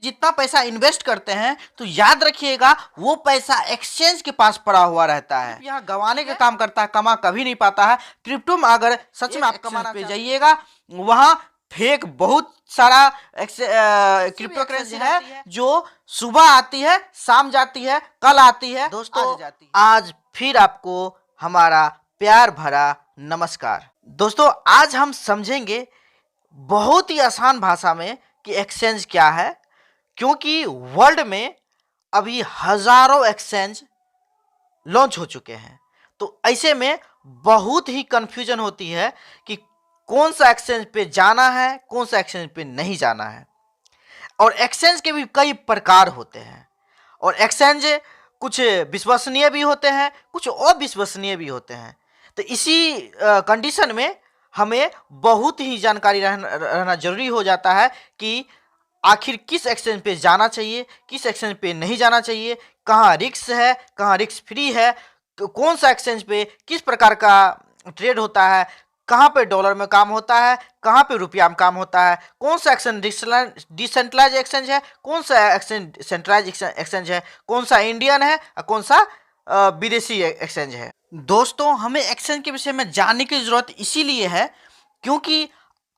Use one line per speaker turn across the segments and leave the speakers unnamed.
जितना पैसा इन्वेस्ट करते हैं तो याद रखिएगा वो पैसा एक्सचेंज के पास पड़ा हुआ रहता है। यहाँ गंवाने का काम करता है, कमा कभी नहीं पाता है। क्रिप्टो में अगर सच में आप कमाना पे जाइएगा, वहां फेक बहुत सारा क्रिप्टो करेंसी है जो सुबह आती है, शाम जाती है, कल आती है, दोस्तों आज फिर आपको हमारा प्यार भरा नमस्कार। दोस्तों आज हम समझेंगे बहुत ही आसान भाषा में कि एक्सचेंज क्या है, क्योंकि वर्ल्ड में अभी हजारों एक्सचेंज लॉन्च हो चुके हैं। तो ऐसे में बहुत ही कंफ्यूजन होती है कि कौन सा एक्सचेंज पे जाना है, कौन सा एक्सचेंज पे नहीं जाना है। और एक्सचेंज के भी कई प्रकार होते हैं और एक्सचेंज कुछ विश्वसनीय भी होते हैं, कुछ अविश्वसनीय भी होते हैं। तो इसी कंडीशन में हमें बहुत ही जानकारी रहना जरूरी हो जाता है कि आखिर किस एक्सचेंज पे जाना चाहिए, किस एक्सचेंज पे नहीं जाना चाहिए, कहाँ रिस्क है, कहाँ रिस्क फ्री है, कौन सा एक्सचेंज पे किस प्रकार का ट्रेड होता है, कहाँ पे डॉलर में काम होता है, कहाँ पे रुपया में काम होता है, कौन सा एक्सचेंज डिसेंट्रलाइज एक्सचेंज है, कौन सा एक्सचेंज सेंट्रलाइज एक्सचेंज है, कौन सा इंडियन है और कौन सा विदेशी एक्सचेंज है। दोस्तों हमें एक्सचेंज के विषय में जानने की जरूरत इसीलिए है क्योंकि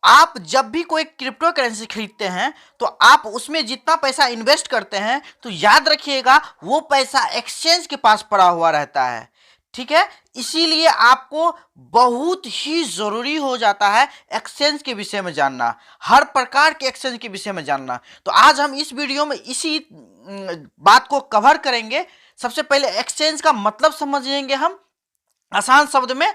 आप जब भी कोई क्रिप्टो करेंसी खरीदते हैं तो आप उसमें जितना पैसा इन्वेस्ट करते हैं तो याद रखिएगा वो पैसा एक्सचेंज के पास पड़ा हुआ रहता है। ठीक है, इसीलिए आपको बहुत ही जरूरी हो जाता है एक्सचेंज के विषय में जानना, हर प्रकार के एक्सचेंज के विषय में जानना। तो आज हम इस वीडियो में इसी बात को कवर करेंगे। सबसे पहले एक्सचेंज का मतलब समझेंगे हम आसान शब्द में,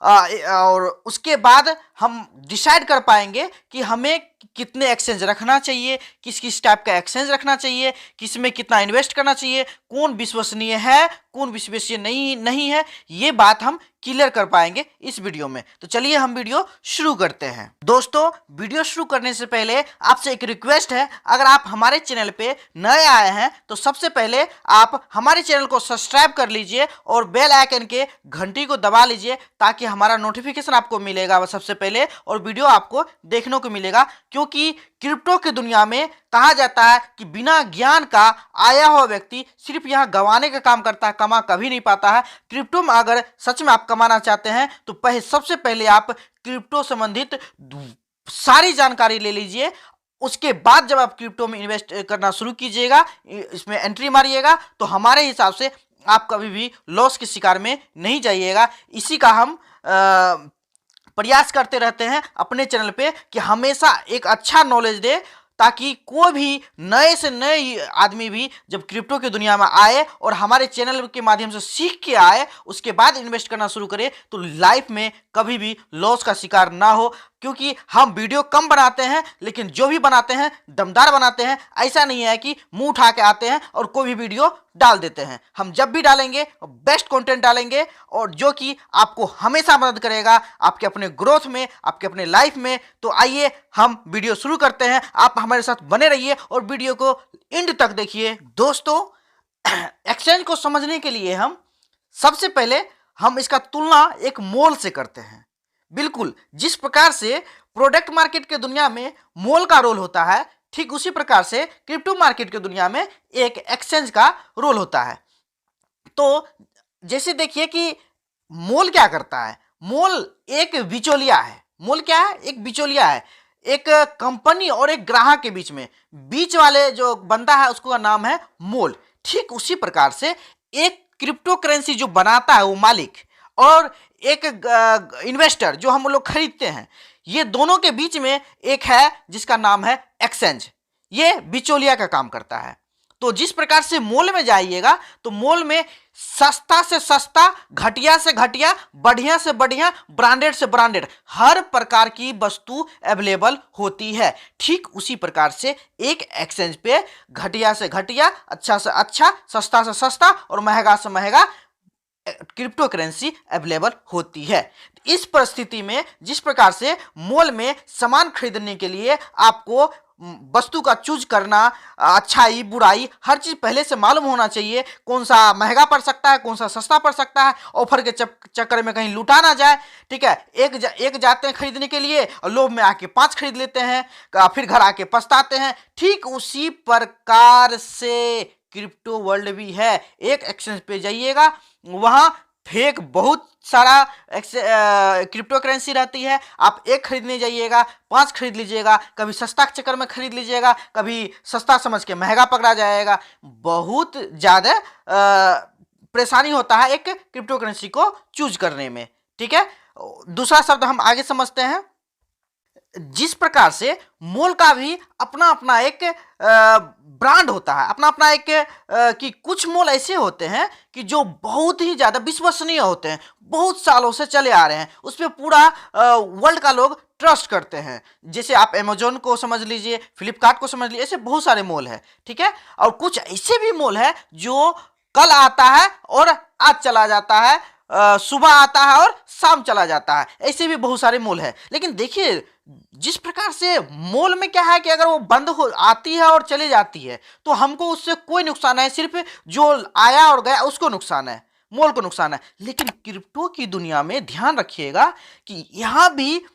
और उसके बाद हम डिसाइड कर पाएंगे कि हमें कितने एक्सचेंज रखना चाहिए, किस किस टाइप का एक्सचेंज रखना चाहिए, किस में कितना इन्वेस्ट करना चाहिए, कौन विश्वसनीय है, कौन विश्वसनीय नहीं है। ये बात हम क्लियर कर पाएंगे इस वीडियो में। तो चलिए हम वीडियो शुरू करते हैं। दोस्तों वीडियो शुरू करने से पहले आपसे एक रिक्वेस्ट है, अगर आप हमारे चैनल पे नए आए हैं तो सबसे पहले आप हमारे चैनल को सब्सक्राइब कर लीजिए और बेल आइकन के घंटी को दबा लीजिए ताकि हमारा नोटिफिकेशन आपको मिलेगा सबसे पहले और वीडियो आपको देखने को मिलेगा। क्योंकि क्रिप्टो की दुनिया में कहा जाता है कि बिना ज्ञान का आया हुआ व्यक्ति सिर्फ यहाँ गंवाने का काम करता है, कमा कभी नहीं पाता है। क्रिप्टो में अगर सच में आप कमाना चाहते हैं तो सबसे पहले आप क्रिप्टो संबंधित सारी जानकारी ले लीजिए। उसके बाद जब आप क्रिप्टो में इन्वेस्ट करना शुरू कीजिएगा, इसमें एंट्री मारिएगा, तो हमारे हिसाब से आप कभी भी लॉस के शिकार में नहीं जाइएगा। इसी का हम प्रयास करते रहते हैं अपने चैनल पे कि हमेशा एक अच्छा नॉलेज दे, ताकि कोई भी नए से नए आदमी भी जब क्रिप्टो की दुनिया में आए और हमारे चैनल के माध्यम से सीख के आए, उसके बाद इन्वेस्ट करना शुरू करे तो लाइफ में कभी भी लॉस का शिकार ना हो। क्योंकि हम वीडियो कम बनाते हैं लेकिन जो भी बनाते हैं दमदार बनाते हैं। ऐसा नहीं है कि मुंह उठा के आते हैं और कोई भी वीडियो डाल देते हैं। हम जब भी डालेंगे बेस्ट कंटेंट डालेंगे और जो कि आपको हमेशा मदद करेगा आपके अपने ग्रोथ में, आपके अपने लाइफ में। तो आइए हम वीडियो शुरू करते हैं। आप हमारे साथ बने रहिए और वीडियो को एंड तक देखिए। दोस्तों एक्सचेंज को समझने के लिए हम सबसे पहले इसका तुलना एक मॉल से करते हैं। बिल्कुल जिस प्रकार से प्रोडक्ट मार्केट के दुनिया में मॉल का रोल होता है, ठीक उसी प्रकार से क्रिप्टो मार्केट की दुनिया में एक एक्सचेंज का रोल होता है। तो जैसे देखिए कि मॉल क्या करता है, मॉल एक बिचौलिया है। मॉल क्या है? एक बिचौलिया है। एक कंपनी और एक ग्राहक के बीच वाले जो बनता है उसका नाम है मॉल। ठीक उसी प्रकार से एक क्रिप्टो करेंसी जो बनाता है वो मालिक और एक इन्वेस्टर जो हम लोग खरीदते हैं, ये दोनों के बीच में एक है जिसका नाम है एक्सचेंज। ये बिचौलिया का काम करता है। तो जिस प्रकार से मॉल में जाइएगा तो मॉल में सस्ता से सस्ता, घटिया से घटिया, बढ़िया से बढ़िया, ब्रांडेड से ब्रांडेड हर प्रकार की वस्तु अवेलेबल होती है। ठीक उसी प्रकार से एक एक्सचेंज पे घटिया से घटिया, अच्छा से अच्छा, सस्ता से सस्ता और महंगा से महंगा क्रिप्टो करेंसी अवेलेबल होती है। इस परिस्थिति में जिस प्रकार से मॉल में सामान खरीदने के लिए आपको वस्तु का चूज करना, अच्छाई बुराई हर चीज पहले से मालूम होना चाहिए। कौन सा महंगा पड़ सकता है, कौन सा सस्ता पड़ सकता है, ऑफर के चक्कर में कहीं लूटा ना जाए। ठीक है, एक जाते हैं खरीदने के लिए और लोभ में आके 5 खरीद लेते हैं, फिर घर आके पछताते हैं। ठीक उसी प्रकार से क्रिप्टो वर्ल्ड भी है। एक एक्सचेंज पे जाइएगा, वहां फेक बहुत सारा क्रिप्टो करेंसी रहती है। आप एक खरीदने जाइएगा 5 खरीद लीजिएगा, कभी सस्ता के चक्कर में खरीद लीजिएगा, कभी सस्ता समझ के महंगा पकड़ा जाएगा। बहुत ज़्यादा परेशानी होता है एक क्रिप्टो करेंसी को चूज करने में। ठीक है, दूसरा शब्द हम आगे समझते हैं। जिस प्रकार से मोल का भी अपना अपना एक ब्रांड होता है, अपना अपना एक कि कुछ मोल ऐसे होते हैं कि जो बहुत ही ज़्यादा विश्वसनीय होते हैं, बहुत सालों से चले आ रहे हैं, उस पर पूरा वर्ल्ड का लोग ट्रस्ट करते हैं। जैसे आप अमेजोन को समझ लीजिए, फ्लिपकार्ट को समझ लीजिए, ऐसे बहुत सारे मोल हैं। ठीक है, और कुछ ऐसे भी मोल है जो कल आता है और आज चला जाता है, सुबह आता है और शाम चला जाता है। ऐसे भी बहुत सारे मोल है। लेकिन देखिए, जिस प्रकार से मोल में क्या है कि अगर वो बंद हो आती है और चली जाती है तो हमको उससे कोई नुकसान है, सिर्फ जो आया और गया उसको नुकसान है, मोल को नुकसान है। लेकिन क्रिप्टो की दुनिया में ध्यान रखिएगा कि यहां भी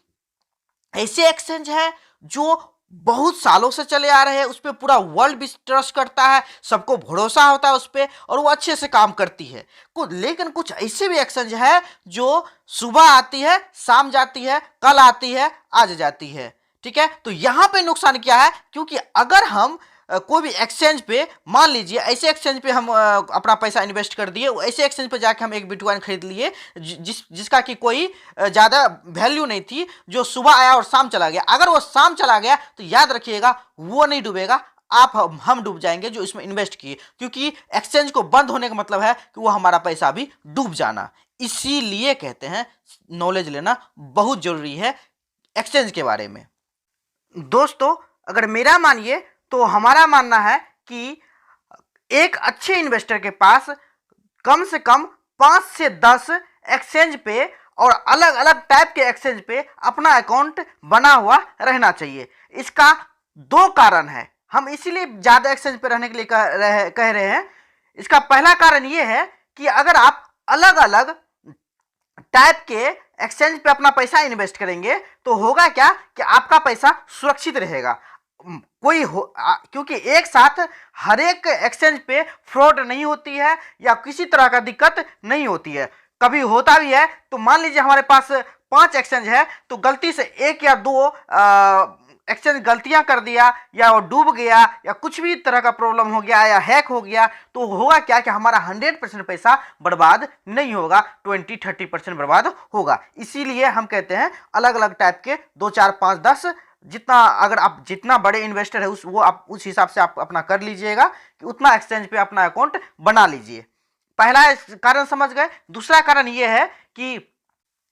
ऐसे एक्सचेंज है जो बहुत सालों से चले आ रहे हैं, उस पर पूरा वर्ल्ड भी ट्रस्ट करता है, सबको भरोसा होता है उस पर, और वो अच्छे से काम करती है। लेकिन कुछ ऐसे भी एक्सचेंज है जो सुबह आती है, शाम जाती है, कल आती है, आज जाती है। ठीक है, तो यहां पे नुकसान क्या है, क्योंकि अगर हम कोई भी एक्सचेंज पे, मान लीजिए ऐसे एक्सचेंज पे हम अपना पैसा इन्वेस्ट कर दिए, ऐसे एक्सचेंज पे जाके हम एक बिटकॉइन खरीद लिए जिसका कि कोई ज़्यादा वैल्यू नहीं थी, जो सुबह आया और शाम चला गया। अगर वो शाम चला गया तो याद रखिएगा वो नहीं डूबेगा, आप हम डूब जाएंगे जो इसमें इन्वेस्ट किए, क्योंकि एक्सचेंज को बंद होने का मतलब है कि वो हमारा पैसा भी डूब जाना। इसीलिए कहते हैं नॉलेज लेना बहुत जरूरी है एक्सचेंज के बारे में। दोस्तों, अगर मेरा मानिए तो हमारा मानना है कि एक अच्छे इन्वेस्टर के पास कम से कम 5 से 10 एक्सचेंज पे और अलग अलग टाइप के एक्सचेंज पे अपना अकाउंट बना हुआ रहना चाहिए। इसका 2 कारण है, हम इसीलिए ज़्यादा एक्सचेंज पे रहने के लिए कह रहे हैं। इसका पहला कारण ये है कि अगर आप अलग अलग टाइप के एक्सचेंज पे अपना पैसा इन्वेस्ट करेंगे तो होगा क्या कि आपका पैसा सुरक्षित रहेगा। क्योंकि एक साथ हर एक एक्सचेंज पे फ्रॉड नहीं होती है या किसी तरह का दिक्कत नहीं होती है। कभी होता भी है तो मान लीजिए हमारे पास 5 एक्सचेंज है, तो गलती से 1 या 2 एक्सचेंज गलतियां कर दिया, या वो डूब गया, या कुछ भी तरह का प्रॉब्लम हो गया, या हैक हो गया, तो होगा क्या कि हमारा 100% पैसा बर्बाद नहीं होगा, 20-30% बर्बाद होगा। इसीलिए हम कहते हैं अलग अलग टाइप के 2, 4, 5, 10 जितना, अगर आप जितना बड़े इन्वेस्टर है आप उस हिसाब से आप अपना कर लीजिएगा कि उतना एक्सचेंज पे अपना अकाउंट बना लीजिए। पहला कारण समझ गए। दूसरा कारण ये है कि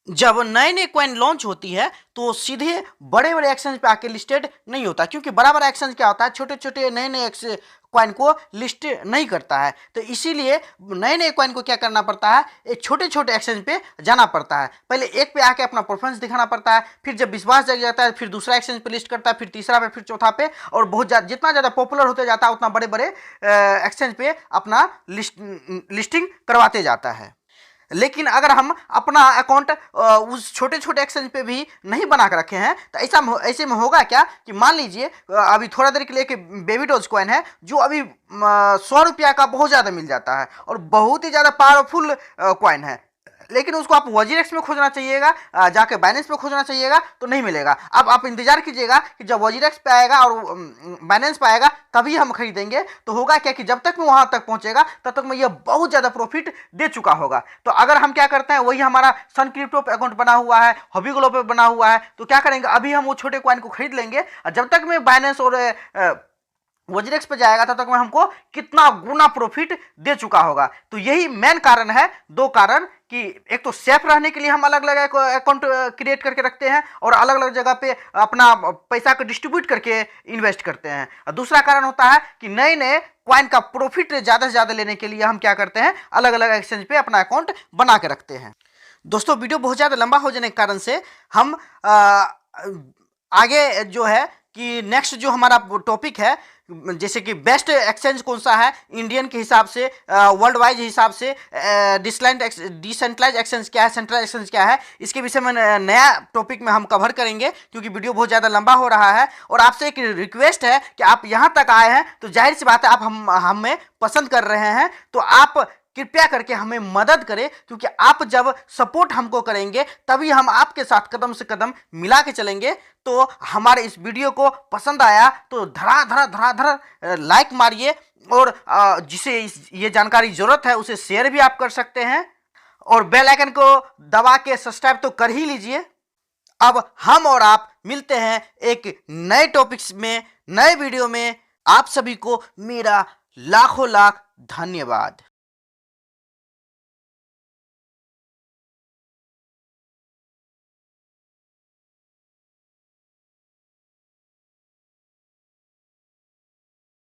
जब नए नए कॉइन लॉन्च होती है तो सीधे बड़े बड़े एक्सचेंज पे आके लिस्टेड नहीं होता, क्योंकि बड़ा बड़ा एक्सचेंज क्या होता है, छोटे छोटे नए नए कॉइन को लिस्ट नहीं करता है। तो इसीलिए नए नए कॉइन को क्या करना पड़ता है, एक छोटे छोटे एक्सचेंज पे जाना पड़ता है। पहले एक पे आके अपना परफॉर्मेंस दिखाना पड़ता है, फिर जब विश्वास जग जाता है फिर दूसरा एक्सचेंज पे लिस्ट करता है, फिर तीसरा पे, फिर चौथा पे, और बहुत जितना ज़्यादा पॉपुलर होते जाता है उतना बड़े बड़े एक्सचेंज पे अपना लिस्टिंग करवाते जाता है। लेकिन अगर हम अपना अकाउंट उस छोटे छोटे एक्सचेंज पे भी नहीं बना कर रखे हैं तो ऐसे में होगा क्या कि मान लीजिए अभी थोड़ा देर के लिए बेबी डोज कॉइन है जो अभी 100 रुपया का बहुत ज़्यादा मिल जाता है और बहुत ही ज़्यादा पावरफुल कॉइन है, लेकिन उसको आप वजीरेक्स में खोजना चाहिएगा, जाके बाइनेंस पे खोजना चाहिएगा तो नहीं मिलेगा। अब आप इंतजार कीजिएगा कि जब वजीरेक्स पे आएगा और बाइनेंस पे आएगा तभी हम खरीदेंगे। तो होगा क्या कि जब तक मैं वहां तक पहुंचेगा तब तक मैं ये बहुत ज़्यादा प्रॉफिट दे चुका होगा। तो अगर हम क्या करते हैं, वही हमारा सन क्रिप्टो पे अकाउंट बना हुआ है, हॉबी ग्लो पे बना हुआ है, तो क्या करेंगे, अभी हम वो छोटे कॉइन को खरीद लेंगे और जब तक मैं बाइनेंस और वजीरेक्स पे जाएगा तब तक मैं हमको कितना गुना प्रॉफिट दे चुका होगा। तो यही मेन कारण है, 2 कारण, कि एक तो सेफ रहने के लिए हम अलग अलग अकाउंट क्रिएट करके रखते हैं और अलग अलग जगह पे अपना पैसा को डिस्ट्रीब्यूट करके इन्वेस्ट करते हैं। और दूसरा कारण होता है कि नए नए कॉइन का प्रॉफिट ज़्यादा से ज़्यादा लेने के लिए हम क्या करते हैं, अलग अलग एक्सचेंज पे अपना अकाउंट बना के रखते हैं। दोस्तों, वीडियो बहुत ज़्यादा लंबा हो जाने के कारण से हम आगे जो है कि नेक्स्ट जो हमारा टॉपिक है, जैसे कि बेस्ट एक्सचेंज कौन सा है इंडियन के हिसाब से, वर्ल्ड वाइज हिसाब से, डिसेंट्रलाइज एक्सचेंज क्या है, सेंट्रल एक्सचेंज क्या है, इसके विषय में नया टॉपिक में हम कवर करेंगे, क्योंकि वीडियो बहुत ज़्यादा लंबा हो रहा है। और आपसे एक रिक्वेस्ट है कि आप यहाँ तक आए हैं तो जाहिर सी बात है आप हमें पसंद कर रहे हैं, तो आप कृपया करके हमें मदद करें, क्योंकि आप जब सपोर्ट हमको करेंगे तभी हम आपके साथ कदम से कदम मिला के चलेंगे। तो हमारे इस वीडियो को पसंद आया तो धड़ाधड़ लाइक मारिए, और जिसे ये जानकारी जरूरत है उसे शेयर भी आप कर सकते हैं, और बेल आइकन को दबा के सब्सक्राइब तो कर ही लीजिए। अब हम और आप मिलते हैं एक नए टॉपिक्स में, नए वीडियो में। आप सभी को मेरा लाखों लाख धन्यवाद।